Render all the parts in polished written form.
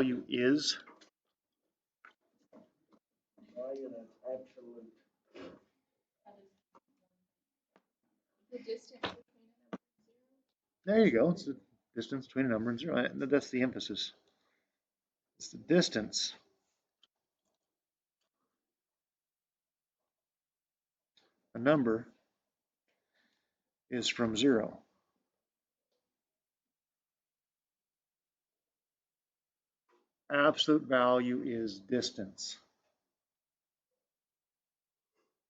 value is? The distance between a number and zero. There you go. It's the distance between a number and zero. That's the emphasis. It's the distance a number is from zero. Absolute value is distance.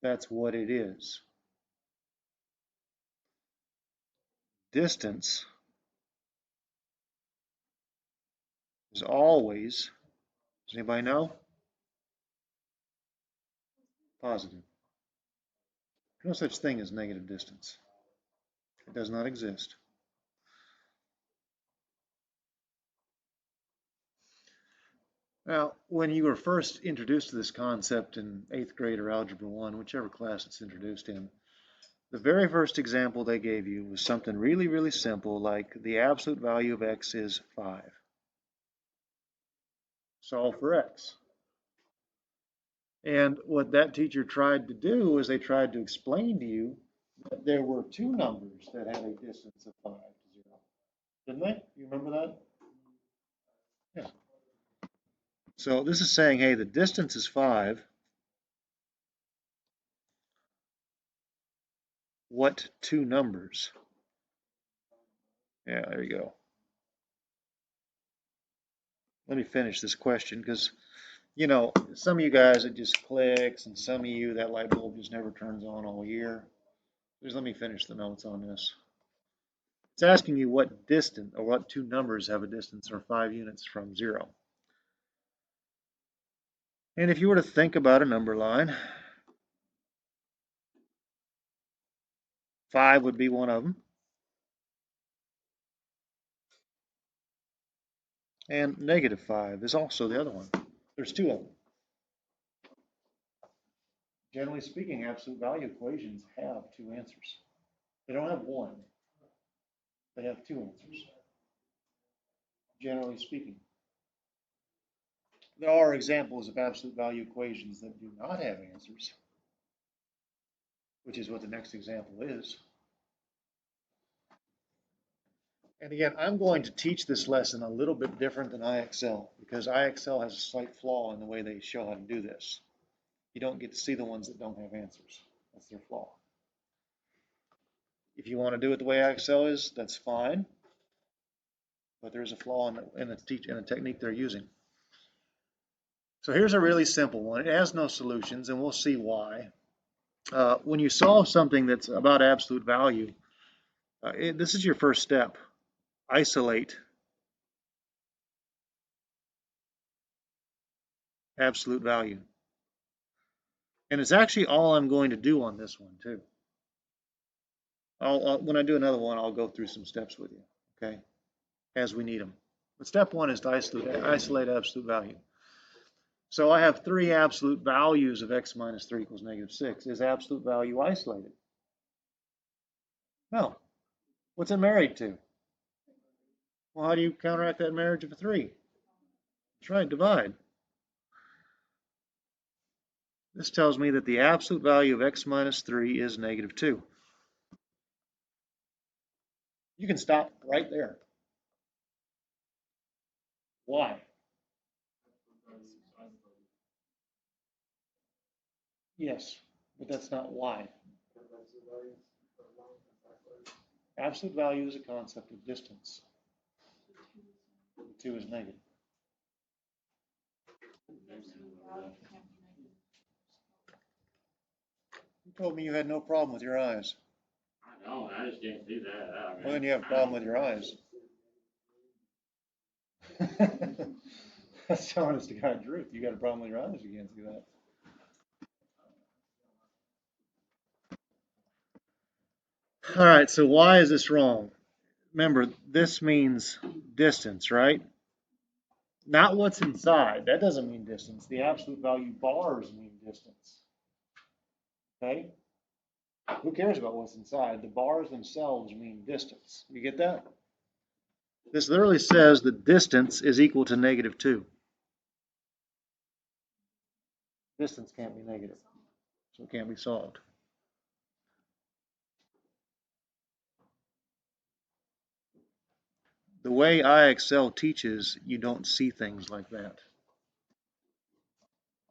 That's what it is. Distance is always, does anybody know? Positive. No such thing as negative distance. It does not exist. Now, when you were first introduced to this concept in 8th grade or Algebra 1, whichever class it's introduced in, the very first example they gave you was something really, really simple, like the absolute value of x is 5. Solve for x. And what that teacher tried to do is they tried to explain to you that there were two numbers that had a distance of 5 to 0. Didn't they? You remember that? Yeah. So this is saying, hey, the distance is 5. What two numbers? Yeah, there you go. Let me finish this question because, you know, some of you guys it just clicks, and some of you that light bulb just never turns on all year. Just let me finish the notes on this. It's asking you what distance or what two numbers have a distance or 5 units from 0. And if you were to think about a number line, 5 would be one of them. And -5 is also the other one. There's two of them. Generally speaking, absolute value equations have two answers. They don't have one. They have two answers. Generally speaking. There are examples of absolute value equations that do not have answers, which is what the next example is. And again, I'm going to teach this lesson a little bit different than IXL because IXL has a slight flaw in the way they show how to do this. You don't get to see the ones that don't have answers. That's their flaw. If you want to do it the way IXL is, that's fine. But there's a flaw in the technique they're using. So here's a really simple one. It has no solutions, and we'll see why. When you solve something that's about absolute value, this is your first step. Isolate absolute value. And it's actually all I'm going to do on this one, too. When I do another one, I'll go through some steps with you, okay, as we need them. But step one is to isolate absolute value. So I have three absolute values of x minus 3 equals -6. Is absolute value isolated? No. What's it married to? Well, how do you counteract that marriage of a 3? That's right, divide. This tells me that the absolute value of x minus 3 is -2. You can stop right there. Why? Yes, but that's not why. Absolute value is a concept of distance. 2 is negative. You told me you had no problem with your eyes. I don't, I just didn't do that. Well, then you have a problem with your eyes. That's honest to God truth. You got a problem with your eyes, you can't see that. All right, so why is this wrong? Remember, this means distance, right? Not what's inside. That doesn't mean distance. The absolute value bars mean distance. Okay? Who cares about what's inside? The bars themselves mean distance. You get that? This literally says the distance is equal to -2. Distance can't be negative, so it can't be solved. The way IXL teaches, you don't see things like that.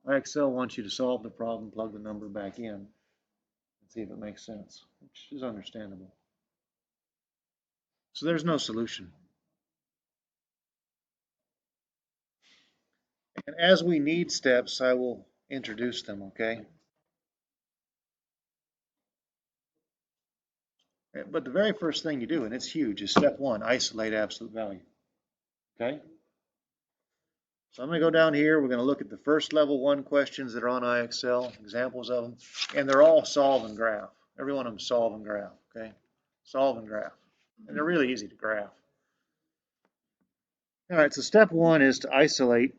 IXL wants you to solve the problem, plug the number back in, and see if it makes sense, which is understandable. So there's no solution. And as we need steps, I will introduce them, okay? But the very first thing you do, and it's huge, is step 1, isolate absolute value, okay? So I'm going to go down here. We're going to look at the first level 1 questions that are on IXL, examples of them, and they're all solve and graph. Every one of them solve and graph, okay? Solve and graph. And they're really easy to graph. All right, so step 1 is to isolate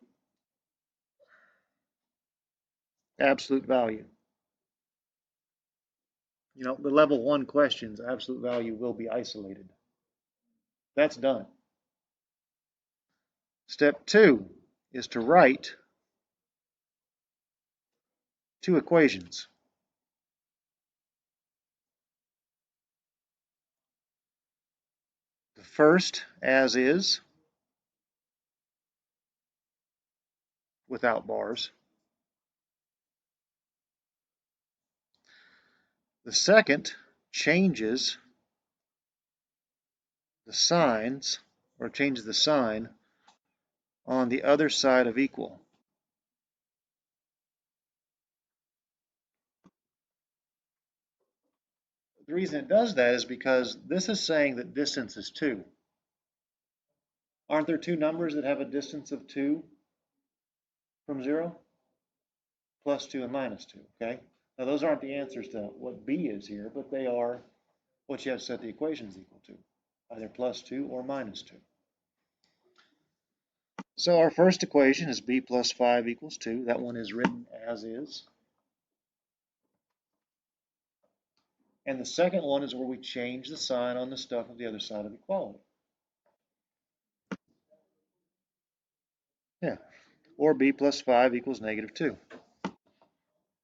absolute value. You know, the level 1 questions, absolute value will be isolated. That's done. Step 2 is to write 2 equations. The first, as is, without bars. The second changes the signs, or changes the sign on the other side of equal. The reason it does that is because this is saying that distance is 2. Aren't there 2 numbers that have a distance of 2 from 0? Plus 2 and minus 2, okay? Now those aren't the answers to what b is here, but they are what you have to set the equations equal to, either plus 2 or minus 2. So our first equation is b plus 5 equals 2. That one is written as is. And the second one is where we change the sign on the stuff of the other side of equality. Yeah, or b plus 5 equals -2.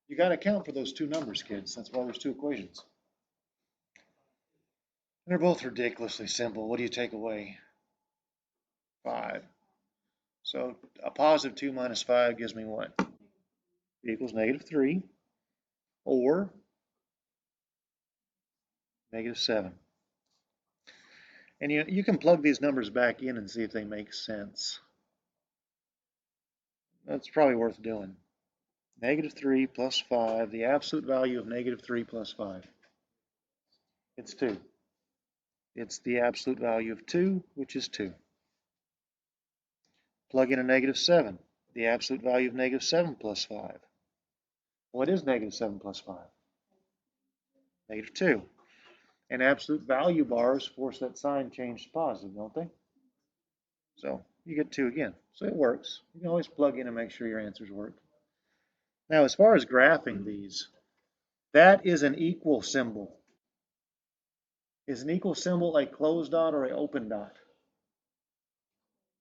You got to account for those 2 numbers, kids. That's why there's 2 equations. And they're both ridiculously simple. What do you take away? 5. So a positive 2 minus 5 gives me what? B equals -3, or -7. And you can plug these numbers back in and see if they make sense. That's probably worth doing. -3 plus 5, the absolute value of -3 plus 5. It's 2. It's the absolute value of 2, which is 2. Plug in a -7, the absolute value of -7 plus 5. What is -7 plus 5? -2. And absolute value bars force that sign change to positive, don't they? So you get 2 again. So it works. You can always plug in and make sure your answers work. Now, as far as graphing these, that is an equal symbol. Is an equal symbol a closed dot or an open dot?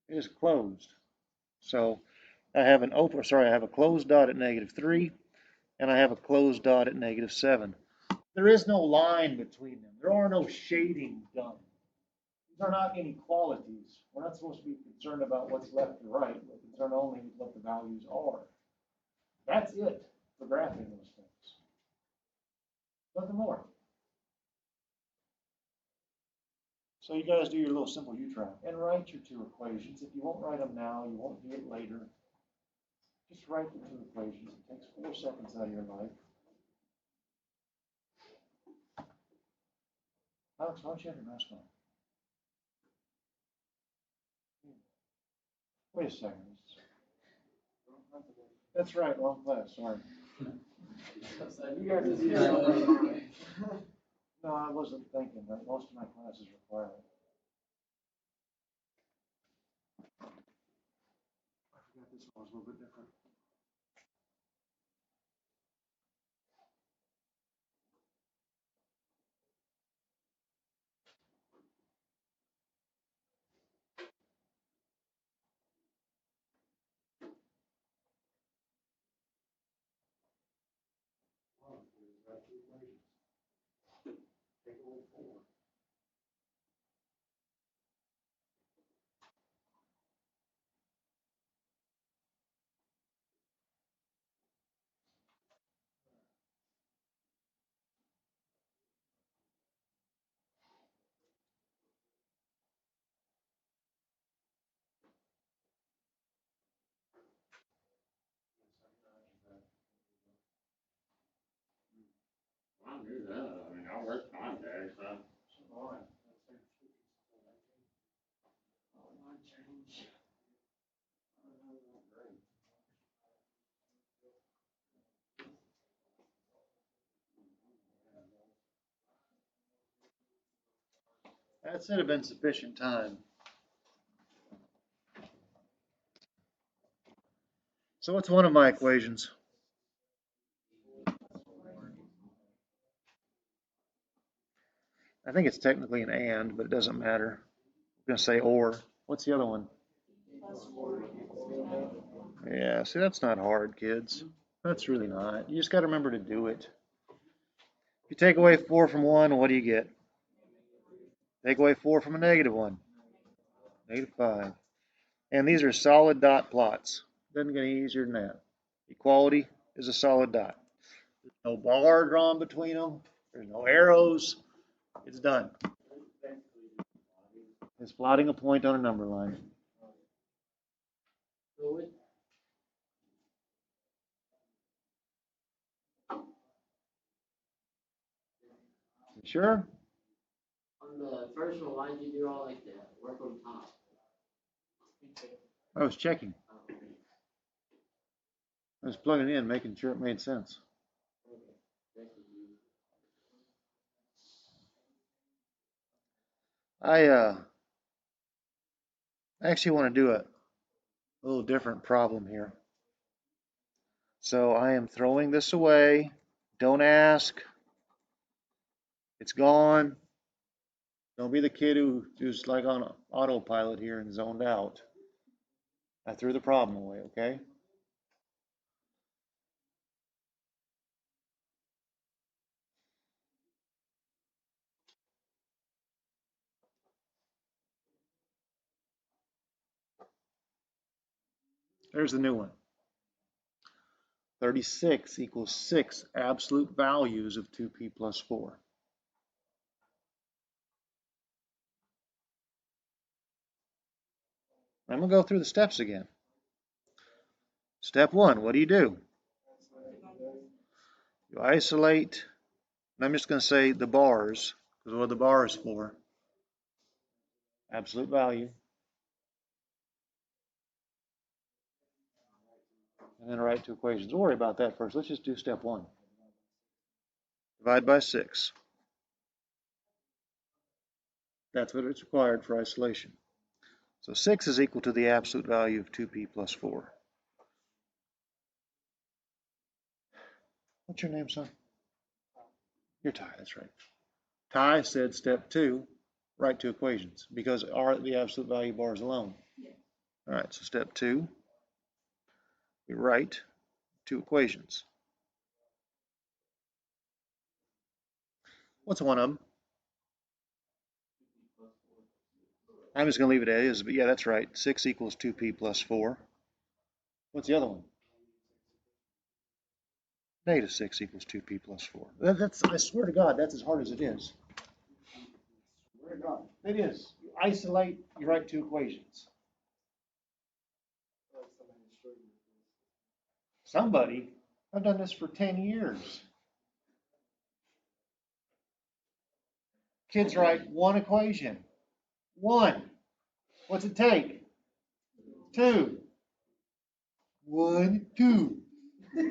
It is closed. So I have I have a closed dot at -3, and I have a closed dot at -7. There is no line between them. There are no shadings done. These are not inequalities. We're not supposed to be concerned about what's left or right. We're concerned only with what the values are. That's it for graphing those things. Nothing more. So you guys do your little simple U-track and write your 2 equations. If you won't write them now, you won't do it later. Just write the 2 equations. It takes 4 seconds out of your life. Alex, why don't you have your mask on? Wait a second. That's right, wrong class, sorry. No, I wasn't thinking that. Most of my classes require it. I forgot this one was a little bit different. I knew that. I mean, I worked contacts, so. That should have been sufficient time. So what's one of my equations? I think it's technically an and, but it doesn't matter. I'm going to say or. What's the other one? Yeah, see, that's not hard, kids. That's really not. You just got to remember to do it. If you take away 4 from 1, what do you get? Take away 4 from a negative 1. -5. And these are solid dot plots. Doesn't get any easier than that. Equality is a solid dot. There's no bar drawn between them. There's no arrows. It's done. It's plotting a point on a number line. Sure? On the first one, why did you do all like the work on top? I was checking. I was plugging it in, making sure it made sense. I actually want to do a little different problem here. So I am throwing this away. Don't ask. It's gone. Don't be the kid who's like on autopilot here and zoned out. I threw the problem away, okay? There's the new one. 36 equals 6 absolute values of 2p plus 4. I'm going to go through the steps again. Step 1, what do? You isolate, and I'm just going to say the bars, because what are the bars for? Absolute value. And then write two equations. Don't worry about that first. Let's just do step 1. Divide by 6. That's what it's required for isolation. So 6 is equal to the absolute value of 2p plus 4. What's your name, son? You're Ty, that's right. Ty said step 2, write two equations, because are the absolute value bars alone? Yeah. All right, so step 2, we write two equations. What's one of them? I'm just going to leave it as is, but yeah, that's right. 6 equals 2p plus 4. What's the other one? -6 equals 2p plus 4. That's, I swear to God, that's as hard as it is. I swear to God, it is. You isolate, you write two equations. Somebody, I've done this for 10 years. Kids write one equation. One. What's it take? 2. 1, 2.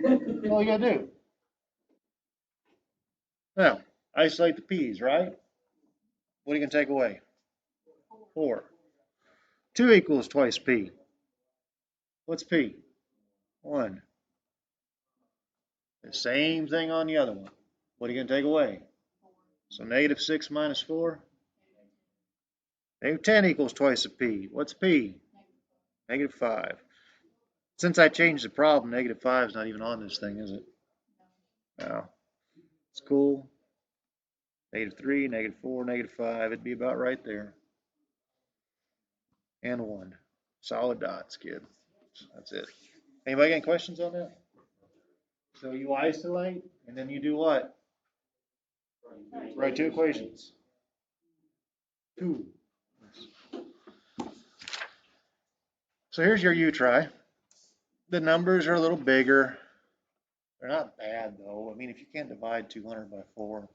That's all you gotta do. Now, isolate the p's, right? What are you gonna take away? 4. 2 equals twice p. What's p? 1. The same thing on the other one. What are you gonna take away? So -6 minus 4. -10 equals twice of p. What's p? -5. Since I changed the problem, -5 is not even on this thing, is it? No. It's cool. -3, -4, -5. It'd be about right there. And 1. Solid dots, kid. That's it. Anybody got any questions on that? So you isolate, and then you do what? Write two equations. 2. So here's your U try. The numbers are a little bigger. They're not bad though. I mean, if you can't divide 200 by 4,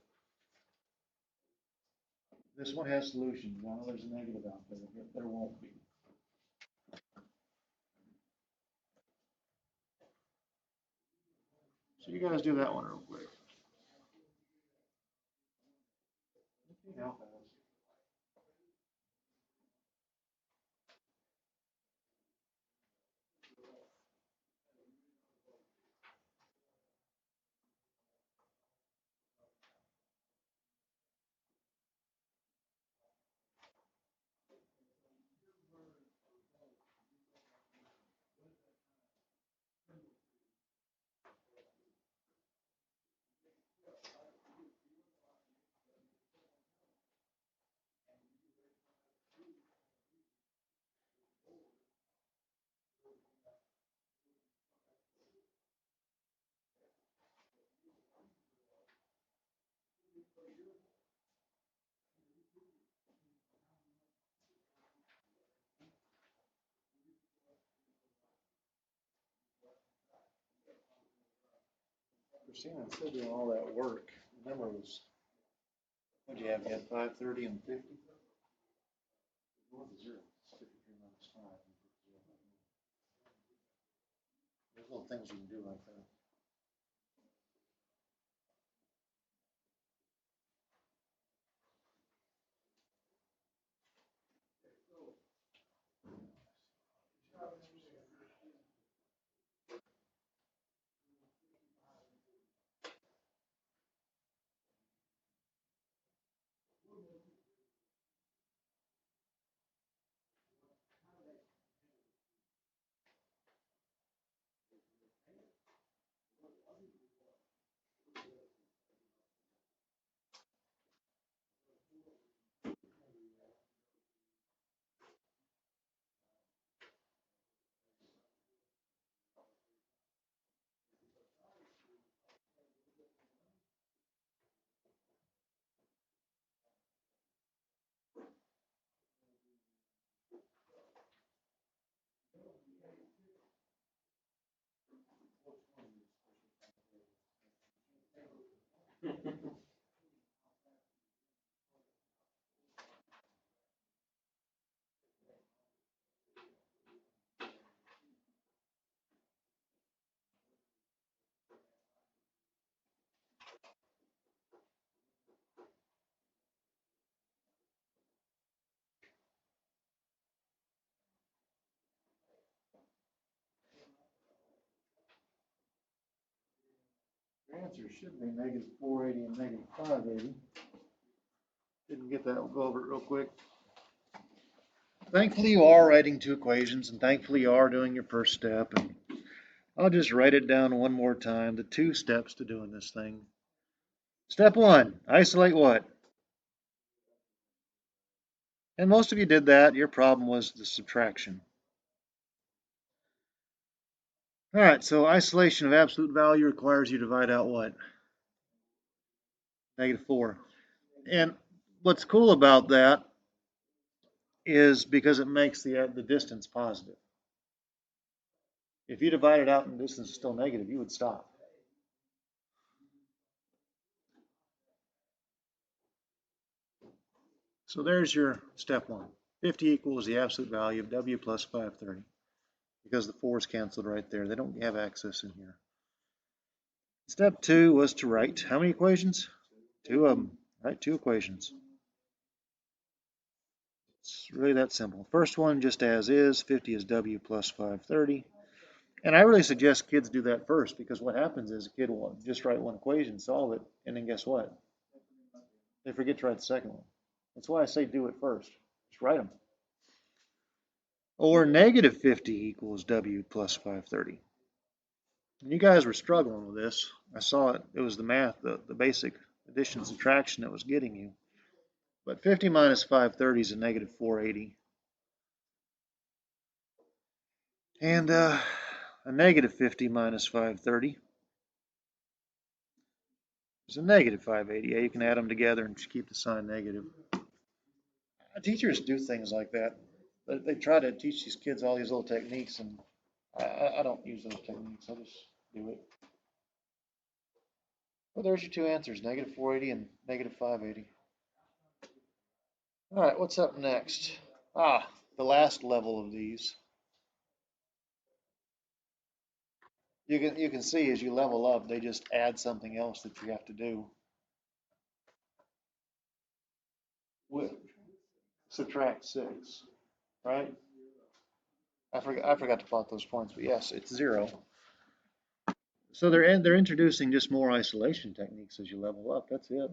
this one has solutions. I know there's a negative out there, but there won't be. So you guys do that one real quick. Yeah. Christina, instead of doing all that work, the number was, what did you have? You had 530 and 50? North of 0. 53 minus 5. There's little things you can do like that. Your answer should be negative 480 and negative 580. Didn't get that. We'll go over it real quick. Thankfully, you are writing two equations, and thankfully, you are doing your first step. And I'll just write it down one more time, the two steps to doing this thing. Step 1, isolate what? And most of you did that. Your problem was the subtraction. All right, so isolation of absolute value requires you to divide out what? Negative 4. And what's cool about that is because it makes the distance positive. If you divide it out and the distance is still negative, you would stop. So there's your step 1. 50 equals the absolute value of W plus 530. Because the 4 is canceled right there. They don't have access in here. Step 2 was to write how many equations? 2 of them. Right, 2 equations. It's really that simple. First one just as is, 50 is W plus 530. And I really suggest kids do that first, because what happens is a kid will just write one equation, solve it, and then guess what? They forget to write the second one. That's why I say do it first. Just write them. Or negative 50 equals W plus 530. And you guys were struggling with this. I saw it. It was the math, the basic addition subtraction that was getting you. But 50 minus 530 is a negative 480. And a negative 50 minus 530 is a negative 580. Yeah, you can add them together and just keep the sign negative. Teachers do things like that. They try to teach these kids all these little techniques, and I don't use those techniques. I just do it. Well, there's your two answers, negative 480 and negative 580. All right, what's up next? The last level of these. You can see as you level up, they just add something else that you have to do. Subtract 6, right? I forgot to plot those points, but yes, it's 0. So they're introducing just more isolation techniques as you level up. That's it.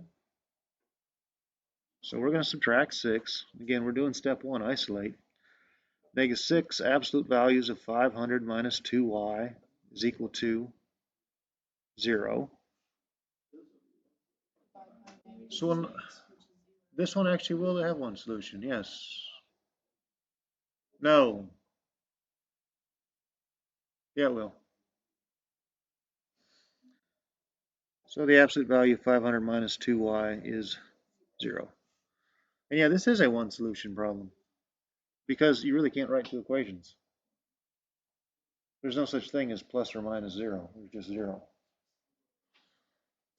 So we're going to subtract 6. Again, we're doing step 1, isolate. Negative 6 absolute values of 500 minus 2y is equal to 0. So this one actually will have one solution, yes. No. Yeah, it will. So the absolute value of 500 minus 2y is 0. And yeah, this is a one solution problem because you really can't write two equations. There's no such thing as plus or minus 0. There's just 0.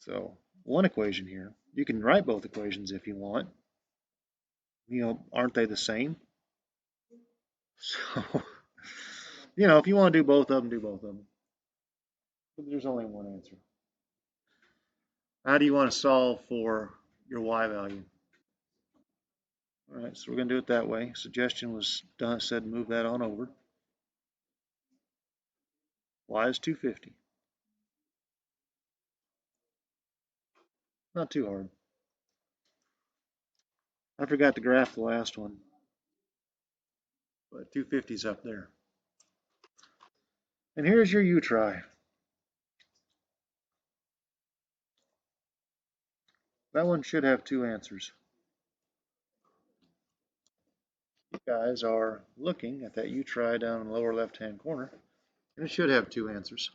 So one equation here. You can write both equations if you want. You know, aren't they the same? So, you know, if you want to do both of them, do both of them. But there's only one answer. How do you want to solve for your y value? All right, so we're going to do it that way. Suggestion was done, said move that on over. Y is 250. Not too hard. I forgot to graph the last one, but 250 is up there. And here's your U-try. That one should have two answers. You guys are looking at that U-try down in the lower left-hand corner, and it should have two answers.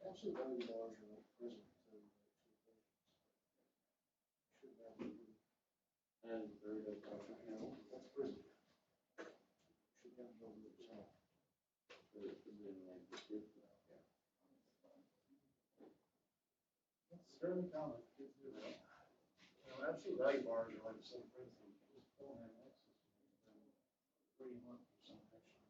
Absolute value bars are like prism. And very good. That's prism. Should have no real sound. It's fairly common. Kids do that. You know, absolute value bars are like the same principle. Just pull an axis and where you want some action.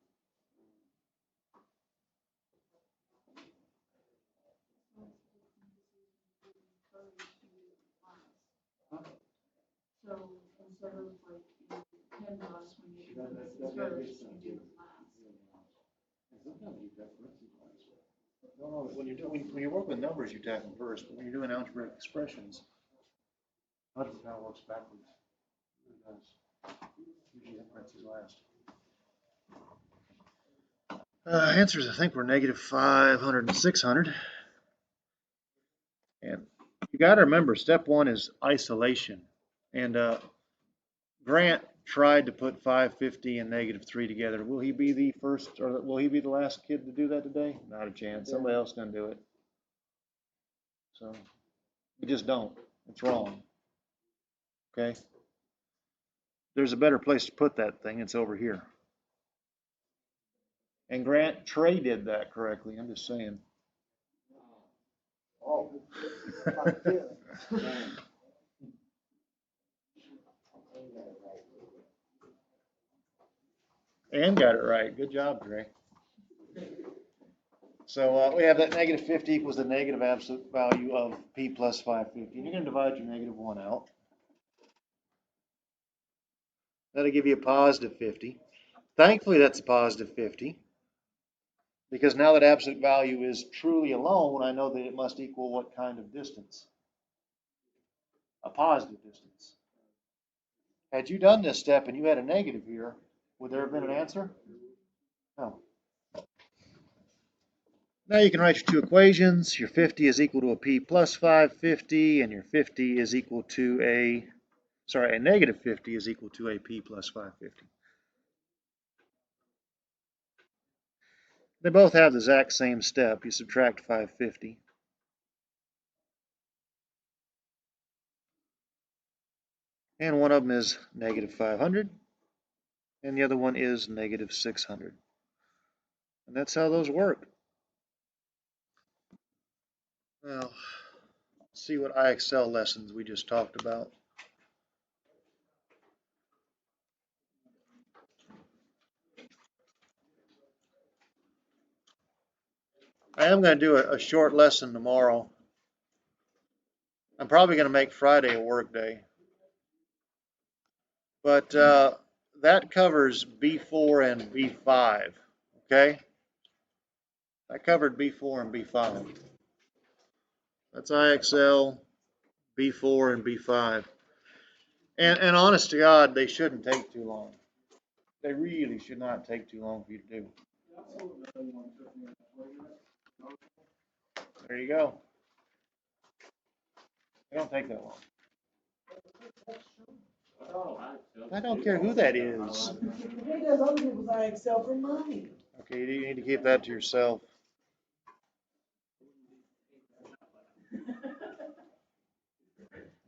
So instead of like PEMDAS, when you do this first, you do the class. No, when you work with numbers, you tack them first, but when you're doing algebraic expressions, algebra kind of works backwards. It does. Usually inference is last. Answers, I think, were negative 500 and 600. And You got to remember, step one is isolation. And Grant tried to put 550 and -3 together. Will he be the first, or will he be the last kid to do that today? Not a chance. Somebody else is going to do it. So you just don't. It's wrong. Okay? There's a better place to put that thing. It's over here. And Grant, Trey did that correctly. I'm just saying. Oh, And got it right. Good job, Trey. So we have that -50 equals the negative absolute value of p plus 550. And you're going to divide your -1 out. That'll give you a positive 50. Thankfully, that's a positive 50. Because now that absolute value is truly alone, I know that it must equal what kind of distance? A positive distance. Had you done this step and you had a negative here, would there have been an answer? No. Now you can write your two equations. Your 50 is equal to a p plus 550, and your 50 is equal to a -50 is equal to a p plus 550. They both have the exact same step. You subtract 550. And one of them is -500, and the other one is -600. And that's how those work. Well, let's see what IXL lessons we just talked about. I am going to do a short lesson tomorrow. I'm probably going to make Friday a work day. But that covers B4 and B5, okay? I covered B4 and B5. That's IXL, B4, and B5. And honest to God, they shouldn't take too long. They really should not take too long for you to do. There you go. They don't take that long. I don't care who that is. He does other people's IXL for money. Okay, you need to keep that to yourself.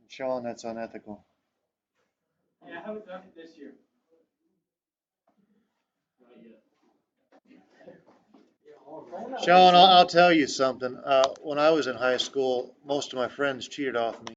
Sean, that's unethical. Yeah, I haven't done it this year. Sean, I'll tell you something. When I was in high school, most of my friends cheated off me.